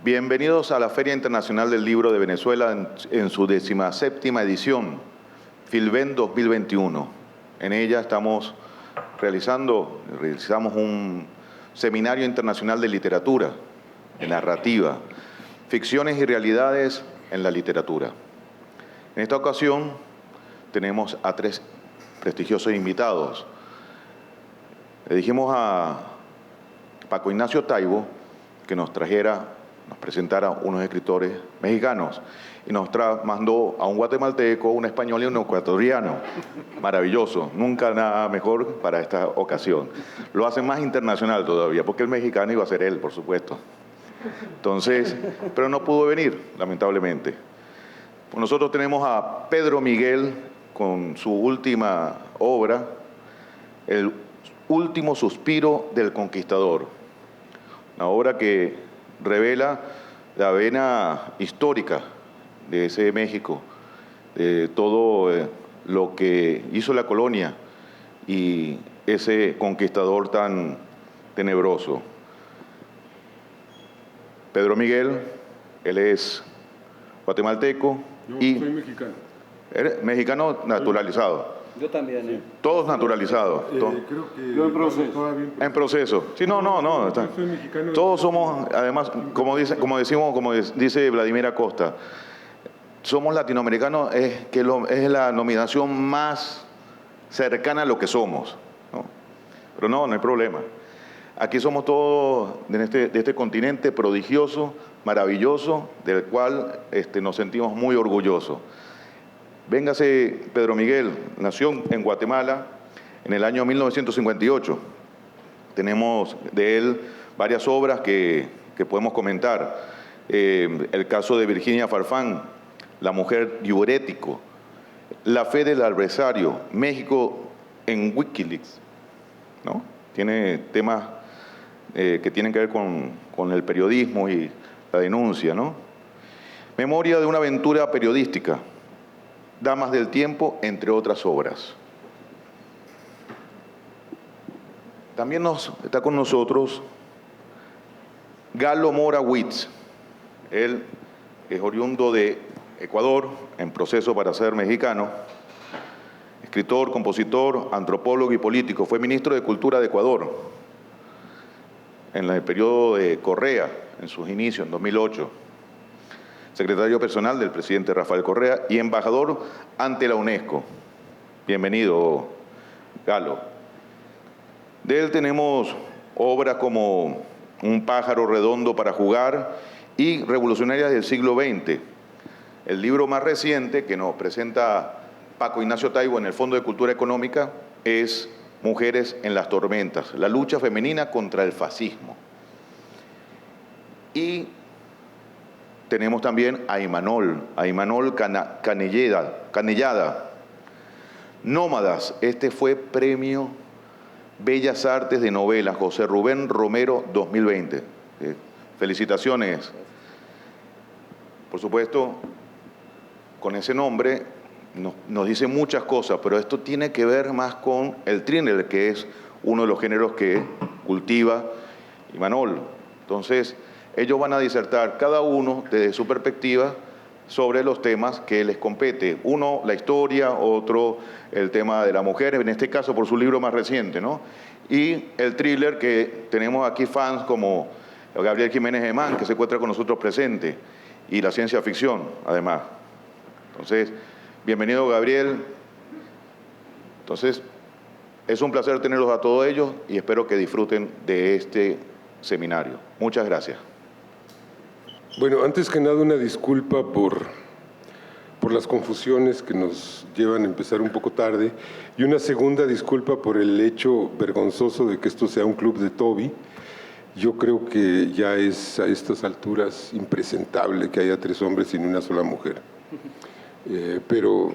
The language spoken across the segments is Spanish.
Bienvenidos a la Feria Internacional del Libro de Venezuela en su 17ª edición, Filven 2021. En ella realizamos un seminario internacional de literatura, de narrativa, ficciones y realidades en la literatura. En esta ocasión tenemos a 3 prestigiosos invitados. Le dijimos a Paco Ignacio Taibo que nos presentara unos escritores mexicanos y nos mandó a un guatemalteco, un español y un ecuatoriano. Maravilloso, nunca nada mejor para esta ocasión. Lo hace más internacional todavía, porque el mexicano iba a ser él, por supuesto. Entonces, pero no pudo venir, lamentablemente. Nosotros tenemos a Pedro Miguel con su última obra, El último suspiro del conquistador. Una obra que revela la vena histórica de ese México, de todo lo que hizo la colonia y ese conquistador tan tenebroso. Pedro Miguel, él es guatemalteco. Yo y soy mexicano. ¿Eres mexicano naturalizado? Yo también, ¿eh? Todos naturalizados. Creo que Yo en proceso. todavía En proceso. Sí, no. Yo soy mexicano. Todos somos, además, como dice Vladimir Acosta, somos latinoamericanos, es la nominación más cercana a lo que somos, ¿no? Pero no hay problema. Aquí somos todos de este continente prodigioso, maravilloso, del cual nos sentimos muy orgullosos. Véngase, Pedro Miguel, nació en Guatemala en el año 1958. Tenemos de él varias obras que podemos comentar. El caso de Virginia Farfán, La mujer diurético, La fe del adversario, México en Wikileaks, ¿no? Tiene temas que tienen que ver con el periodismo y la denuncia, ¿no? Memoria de una aventura periodística, Damas del tiempo, entre otras obras. También está con nosotros Galo Mora Witz. Él es oriundo de Ecuador, en proceso para ser mexicano, escritor, compositor, antropólogo y político. Fue ministro de Cultura de Ecuador en el periodo de Correa, en sus inicios, en 2008. Secretario personal del presidente Rafael Correa y embajador ante la UNESCO. Bienvenido, Galo. De él tenemos obras como Un pájaro redondo para jugar y Revolucionarias del siglo XX. El libro más reciente que nos presenta Paco Ignacio Taibo en el Fondo de Cultura Económica es Mujeres en las tormentas, la lucha femenina contra el fascismo. Y tenemos también a Imanol Canellada. Nómadas, fue Premio Bellas Artes de Novela, José Rubén Romero 2020. Felicitaciones. Por supuesto, con ese nombre nos dice muchas cosas, pero esto tiene que ver más con el thriller, que es uno de los géneros que cultiva Imanol. Entonces, ellos van a disertar cada uno desde su perspectiva sobre los temas que les compete. Uno, la historia, otro, el tema de la mujer, en este caso por su libro más reciente, ¿no? Y el thriller, que tenemos aquí fans como Gabriel Jiménez Emán, que se encuentra con nosotros presente, y la ciencia ficción, además. Entonces, bienvenido, Gabriel. Entonces, es un placer tenerlos a todos ellos y espero que disfruten de este seminario. Muchas gracias. Bueno, antes que nada una disculpa por las confusiones que nos llevan a empezar un poco tarde y una segunda disculpa por el hecho vergonzoso de que esto sea un club de Toby. Yo creo que ya es a estas alturas impresentable que haya 3 hombres y ni una sola mujer. Pero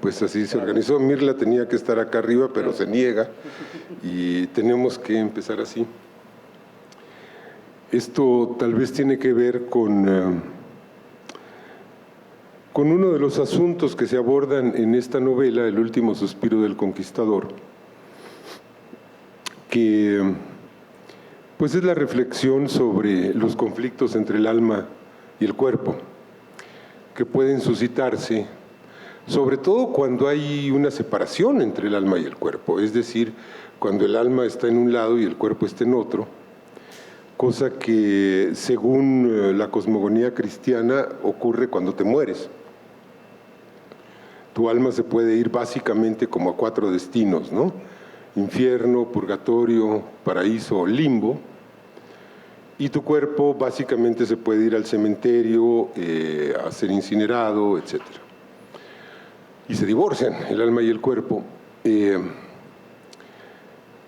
pues así se organizó. Mirla tenía que estar acá arriba, pero se niega y tenemos que empezar así. Esto tal vez tiene que ver con uno de los asuntos que se abordan en esta novela, El último suspiro del conquistador, que Pues es la reflexión sobre los conflictos entre el alma y el cuerpo, que pueden suscitarse, sobre todo cuando hay una separación entre el alma y el cuerpo, es decir, cuando el alma está en un lado y el cuerpo está en otro, cosa que según la cosmogonía cristiana ocurre cuando te mueres. Tu alma se puede ir básicamente como a 4 destinos, ¿no? Infierno, purgatorio, paraíso, limbo. Y tu cuerpo básicamente se puede ir al cementerio, a ser incinerado, etc. Y se divorcian, el alma y el cuerpo.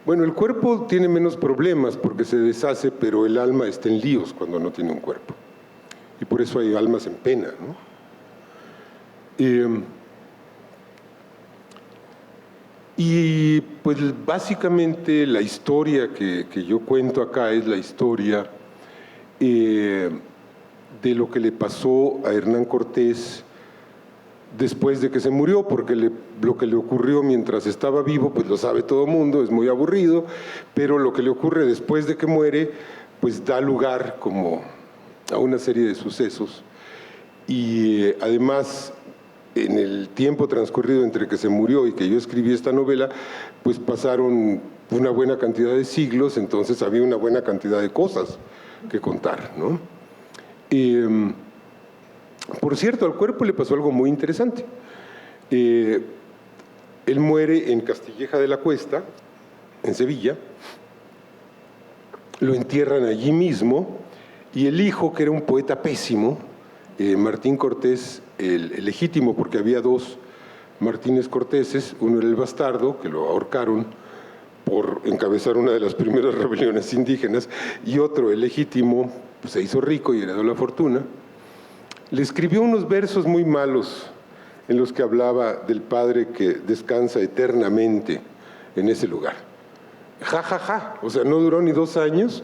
Bueno, el cuerpo tiene menos problemas porque se deshace, pero el alma está en líos cuando no tiene un cuerpo. Y por eso hay almas en pena, ¿no? Y pues básicamente la historia que yo cuento acá es la historia de lo que le pasó a Hernán Cortés después de que se murió, porque lo que le ocurrió mientras estaba vivo, pues lo sabe todo el mundo, es muy aburrido, pero lo que le ocurre después de que muere, pues da lugar como a una serie de sucesos. Y además, en el tiempo transcurrido entre que se murió y que yo escribí esta novela, pues pasaron una buena cantidad de siglos, entonces había una buena cantidad de cosas que contar, ¿no? Por cierto, al cuerpo le pasó algo muy interesante. Él muere en Castilleja de la Cuesta, en Sevilla, lo entierran allí mismo, y el hijo, que era un poeta pésimo, Martín Cortés, el legítimo, porque había 2 Martínez Cortéses, uno era el bastardo, que lo ahorcaron por encabezar una de las primeras rebeliones indígenas, y otro, el legítimo, pues se hizo rico y heredó la fortuna. Le escribió unos versos muy malos en los que hablaba del padre que descansa eternamente en ese lugar. Ja, ja, ja, o sea, no duró ni 2 años,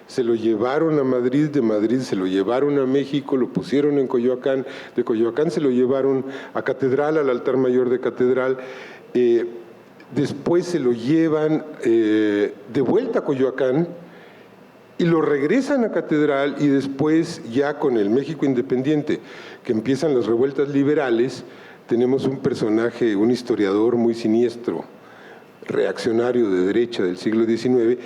se lo llevaron a Madrid, de Madrid se lo llevaron a México, lo pusieron en Coyoacán, de Coyoacán se lo llevaron a Catedral, al altar mayor de Catedral, después se lo llevan de vuelta a Coyoacán y lo regresan a Catedral, y después ya con el México independiente, que empiezan las revueltas liberales, tenemos un personaje, un historiador muy siniestro, reaccionario de derecha del siglo XIX,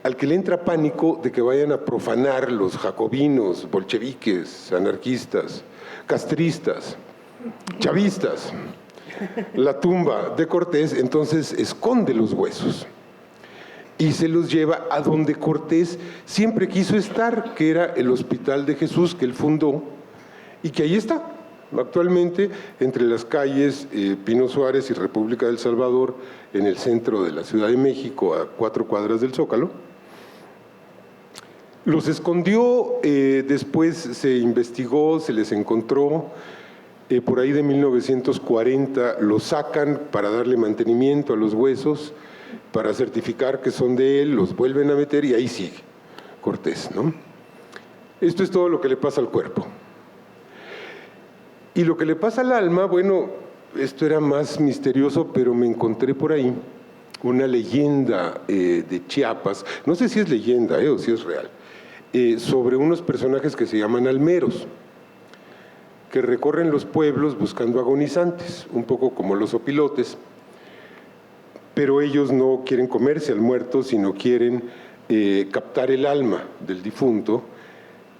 al que le entra pánico de que vayan a profanar los jacobinos, bolcheviques, anarquistas, castristas, chavistas, la tumba de Cortés. Entonces esconde los huesos y se los lleva a donde Cortés siempre quiso estar, que era el Hospital de Jesús que él fundó, y que ahí está, actualmente entre las calles Pino Suárez y República del Salvador, en el centro de la Ciudad de México, a 4 cuadras del Zócalo. Los escondió, después se investigó, se les encontró, por ahí de 1940 los sacan para darle mantenimiento a los huesos, para certificar que son de él, los vuelven a meter y ahí sigue Cortés, ¿no? Esto es todo lo que le pasa al cuerpo. Y lo que le pasa al alma, bueno, esto era más misterioso, pero me encontré por ahí una leyenda de Chiapas, no sé si es leyenda o si es real, sobre unos personajes que se llaman almeros, que recorren los pueblos buscando agonizantes, un poco como los opilotes, pero ellos no quieren comerse al muerto, sino quieren captar el alma del difunto,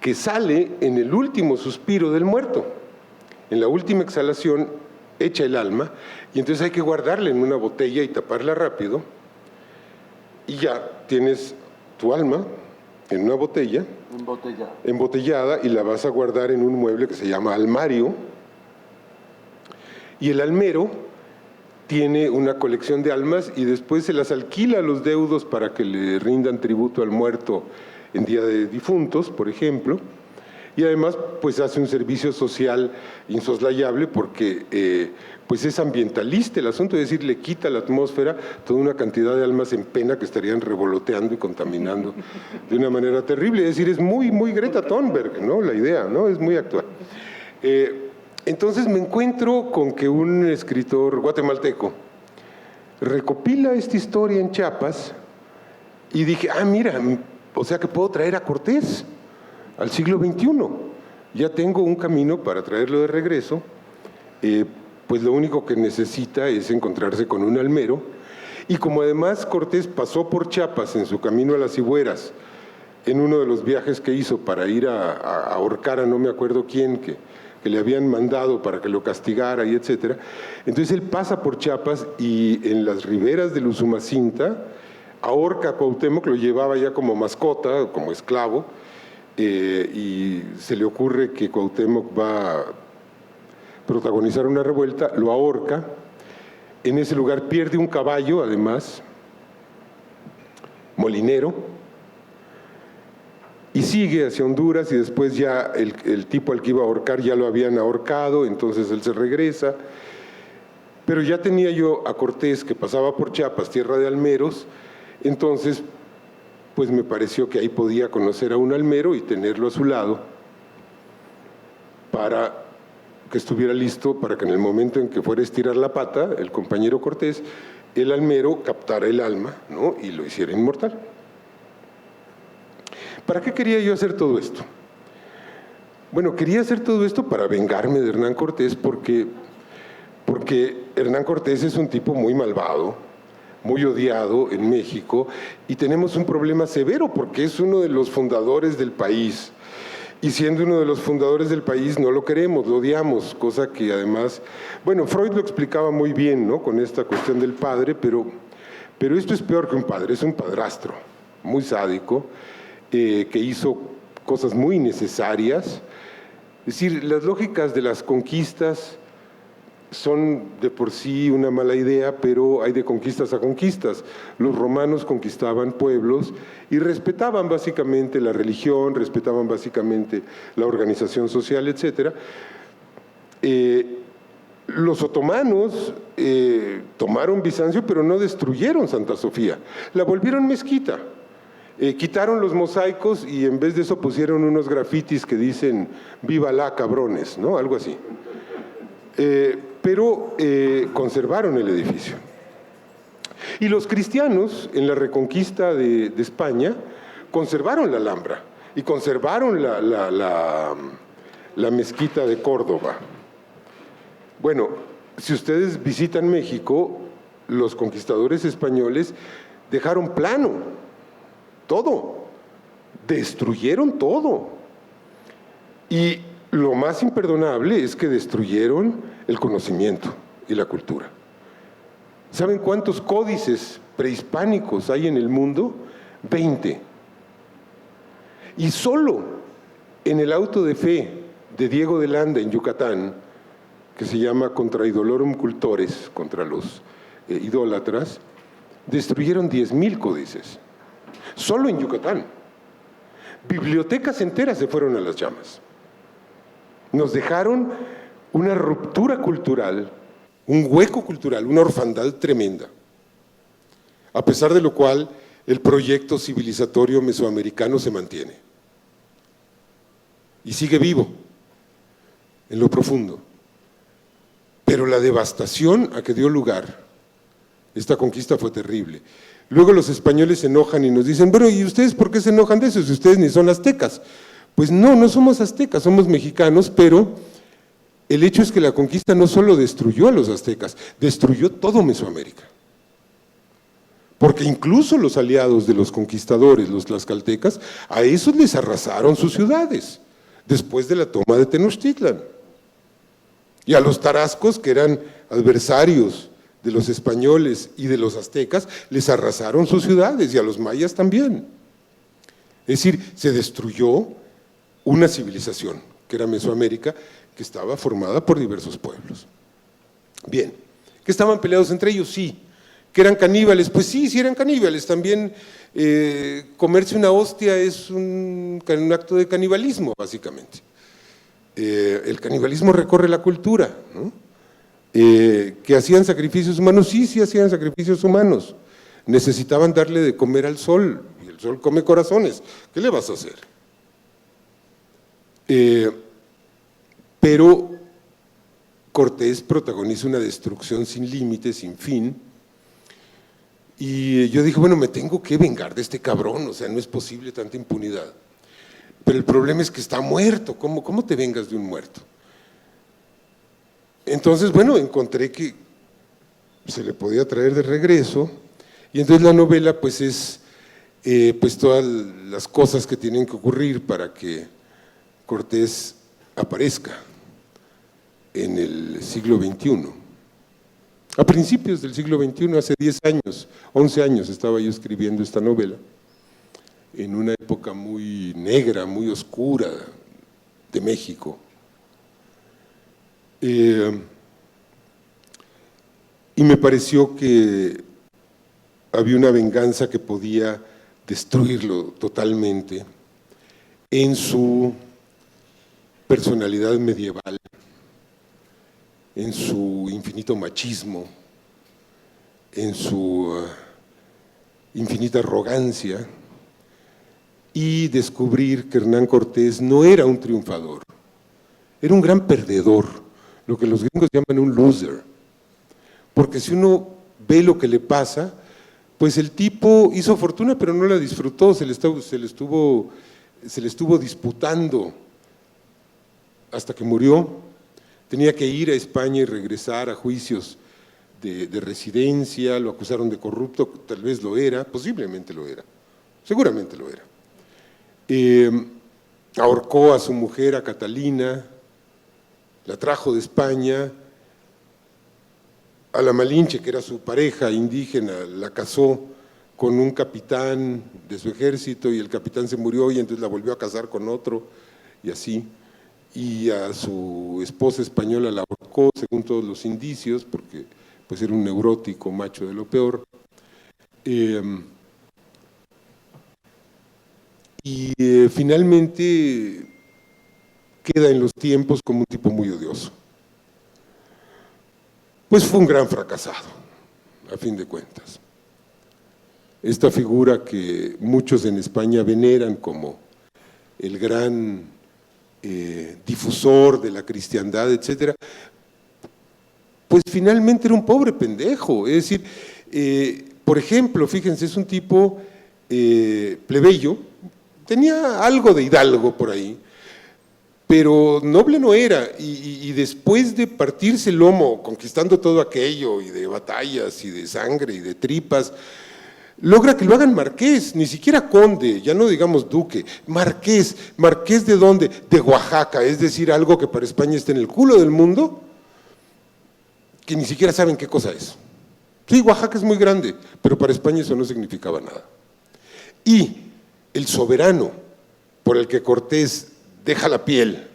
que sale en el último suspiro del muerto. En la última exhalación echa el alma, y entonces hay que guardarla en una botella y taparla rápido, y ya tienes tu alma en una botella, embotellada, y la vas a guardar en un mueble que se llama almario, y el almero tiene una colección de almas y después se las alquila a los deudos para que le rindan tributo al muerto en Día de Difuntos, por ejemplo, y además pues hace un servicio social insoslayable porque pues es ambientalista el asunto, es decir, le quita a la atmósfera toda una cantidad de almas en pena que estarían revoloteando y contaminando de una manera terrible. Es decir, es muy, muy Greta Thunberg, ¿no? La idea, ¿no? Es muy actual. Entonces me encuentro con que un escritor guatemalteco recopila esta historia en Chiapas y dije, mira, o sea que puedo traer a Cortés al siglo XXI. Ya tengo un camino para traerlo de regreso, pues lo único que necesita es encontrarse con un almero, y como además Cortés pasó por Chiapas en su camino a las Cibueras, en uno de los viajes que hizo para ir a ahorcar a no me acuerdo quién, que le habían mandado para que lo castigara y etcétera. Entonces él pasa por Chiapas y en las riberas del Usumacinta ahorca a Cuauhtémoc, lo llevaba ya como mascota, como esclavo, y se le ocurre que Cuauhtémoc va a protagonizar una revuelta, lo ahorca. En ese lugar pierde un caballo, además, molinero, y sigue hacia Honduras, y después ya el tipo al que iba a ahorcar ya lo habían ahorcado, entonces él se regresa. Pero ya tenía yo a Cortés, que pasaba por Chiapas, tierra de almeros, entonces pues me pareció que ahí podía conocer a un almero y tenerlo a su lado para que estuviera listo para que en el momento en que fuera a estirar la pata, el compañero Cortés, el almero captara el alma, ¿no?, y lo hiciera inmortal. ¿Para qué quería yo hacer todo esto? Bueno, quería hacer todo esto para vengarme de Hernán Cortés porque Hernán Cortés es un tipo muy malvado, muy odiado en México, y tenemos un problema severo porque es uno de los fundadores del país. Y siendo uno de los fundadores del país no lo queremos, lo odiamos, cosa que además, bueno, Freud lo explicaba muy bien, ¿no?, con esta cuestión del padre, pero esto es peor que un padre, es un padrastro, muy sádico, que hizo cosas muy innecesarias. Es decir, las lógicas de las conquistas son de por sí una mala idea, pero hay de conquistas a conquistas. Los romanos conquistaban pueblos y respetaban básicamente la religión, respetaban básicamente la organización social, etc. Los otomanos tomaron Bizancio, pero no destruyeron Santa Sofía, la volvieron mezquita. Quitaron los mosaicos y en vez de eso pusieron unos grafitis que dicen «Viva la cabrones», ¿no?, algo así. Pero conservaron el edificio. Y los cristianos, en la reconquista de España, conservaron la Alhambra y conservaron la mezquita de Córdoba. Bueno, si ustedes visitan México, los conquistadores españoles dejaron plano todo, destruyeron todo. Y lo más imperdonable es que destruyeron el conocimiento y la cultura. ¿Saben cuántos códices prehispánicos hay en el mundo? 20. Y solo en el auto de fe de Diego de Landa en Yucatán, que se llama Contra Idolorum Cultores, contra los idólatras, destruyeron 10,000 códices. Solo en Yucatán. Bibliotecas enteras se fueron a las llamas. Nos dejaron una ruptura cultural, un hueco cultural, una orfandad tremenda. A pesar de lo cual, el proyecto civilizatorio mesoamericano se mantiene. Y sigue vivo, en lo profundo. Pero la devastación a que dio lugar esta conquista fue terrible. Luego los españoles se enojan y nos dicen, bueno, ¿y ustedes por qué se enojan de eso si ustedes ni son aztecas? Pues no, no somos aztecas, somos mexicanos, pero el hecho es que la conquista no solo destruyó a los aztecas, destruyó todo Mesoamérica. Porque incluso los aliados de los conquistadores, los tlaxcaltecas, a esos les arrasaron sus ciudades, después de la toma de Tenochtitlan. Y a los tarascos, que eran adversarios de los españoles y de los aztecas, les arrasaron sus ciudades, y a los mayas también. Es decir, se destruyó una civilización, que era Mesoamérica, que estaba formada por diversos pueblos. Bien, ¿que estaban peleados entre ellos? Sí. ¿Que eran caníbales? Pues sí, sí eran caníbales. También comerse una hostia es un acto de canibalismo, básicamente. El canibalismo recorre la cultura, ¿no? ¿Que hacían sacrificios humanos? Sí, sí hacían sacrificios humanos. Necesitaban darle de comer al sol, y el sol come corazones. ¿Qué le vas a hacer? Pero Cortés protagoniza una destrucción sin límites, sin fin, Y yo dije, bueno, me tengo que vengar de este cabrón, o sea, no es posible tanta impunidad. Pero el problema es que está muerto, ¿cómo te vengas de un muerto? Entonces, bueno, encontré que se le podía traer de regreso, y entonces la novela pues es pues todas las cosas que tienen que ocurrir para que Cortés aparezca en el siglo XXI. A principios del siglo XXI, hace 10 años, 11 años estaba yo escribiendo esta novela, en una época muy negra, muy oscura de México. Y me pareció que había una venganza que podía destruirlo totalmente en su personalidad medieval, en su infinito machismo, en su infinita arrogancia, y descubrir que Hernán Cortés no era un triunfador, era un gran perdedor, lo que los gringos llaman un loser, porque si uno ve lo que le pasa, pues el tipo hizo fortuna pero no la disfrutó, se le estuvo disputando hasta que murió. Tenía que ir a España y regresar a juicios de residencia, lo acusaron de corrupto, tal vez lo era, posiblemente lo era, seguramente lo era. Ahorcó a su mujer, a Catalina, la trajo de España, a la Malinche, que era su pareja indígena, la casó con un capitán de su ejército y el capitán se murió y entonces la volvió a casar con otro y así. Y a su esposa española la ahorcó según todos los indicios, porque pues era un neurótico macho de lo peor. Finalmente queda en los tiempos como un tipo muy odioso. Pues fue un gran fracasado, a fin de cuentas. Esta figura que muchos en España veneran como el gran difusor de la cristiandad, etcétera, pues finalmente era un pobre pendejo. Es decir, por ejemplo, fíjense, es un tipo plebeyo, tenía algo de hidalgo por ahí, pero noble no era, y después de partirse el lomo, conquistando todo aquello, y de batallas, y de sangre, y de tripas, logra que lo hagan marqués, ni siquiera conde, ya no digamos duque, marqués. ¿Marqués de dónde? De Oaxaca, es decir, algo que para España está en el culo del mundo, que ni siquiera saben qué cosa es. Sí, Oaxaca es muy grande, pero para España eso no significaba nada. Y el soberano por el que Cortés deja la piel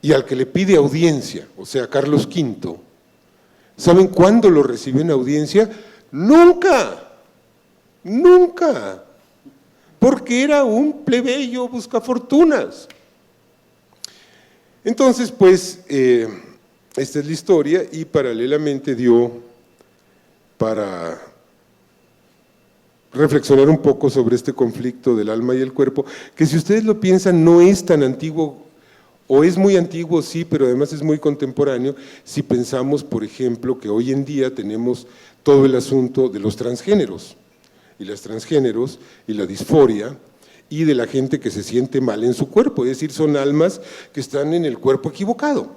y al que le pide audiencia, o sea, Carlos V, ¿saben cuándo lo recibió en audiencia? Nunca, nunca, porque era un plebeyo buscafortunas. Entonces, pues, esta es la historia y paralelamente dio para reflexionar un poco sobre este conflicto del alma y el cuerpo, que si ustedes lo piensan no es tan antiguo, o es muy antiguo sí, pero además es muy contemporáneo, si pensamos, por ejemplo, que hoy en día tenemos todo el asunto de los transgéneros, y las transgéneros, y la disforia, y de la gente que se siente mal en su cuerpo, es decir, son almas que están en el cuerpo equivocado.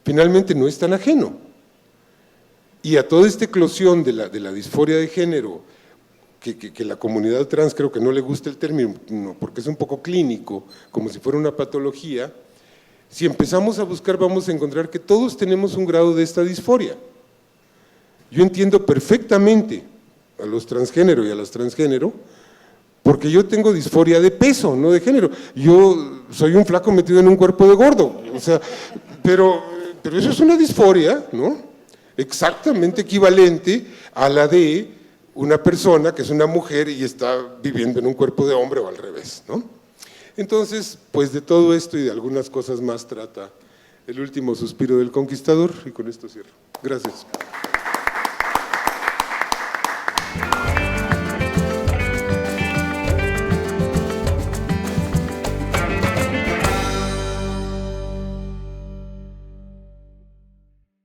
Finalmente no es tan ajeno. Y a toda esta eclosión de la disforia de género, que la comunidad trans creo que no le gusta el término, porque es un poco clínico, como si fuera una patología, si empezamos a buscar vamos a encontrar que todos tenemos un grado de esta disforia. Yo entiendo perfectamente a los transgénero y a las transgénero, porque yo tengo disforia de peso, no de género. Yo soy un flaco metido en un cuerpo de gordo, o sea, pero eso es una disforia, ¿no? Exactamente equivalente a la de una persona que es una mujer y está viviendo en un cuerpo de hombre o al revés, ¿no? Entonces, pues de todo esto y de algunas cosas más trata El último suspiro del conquistador, y con esto cierro. Gracias.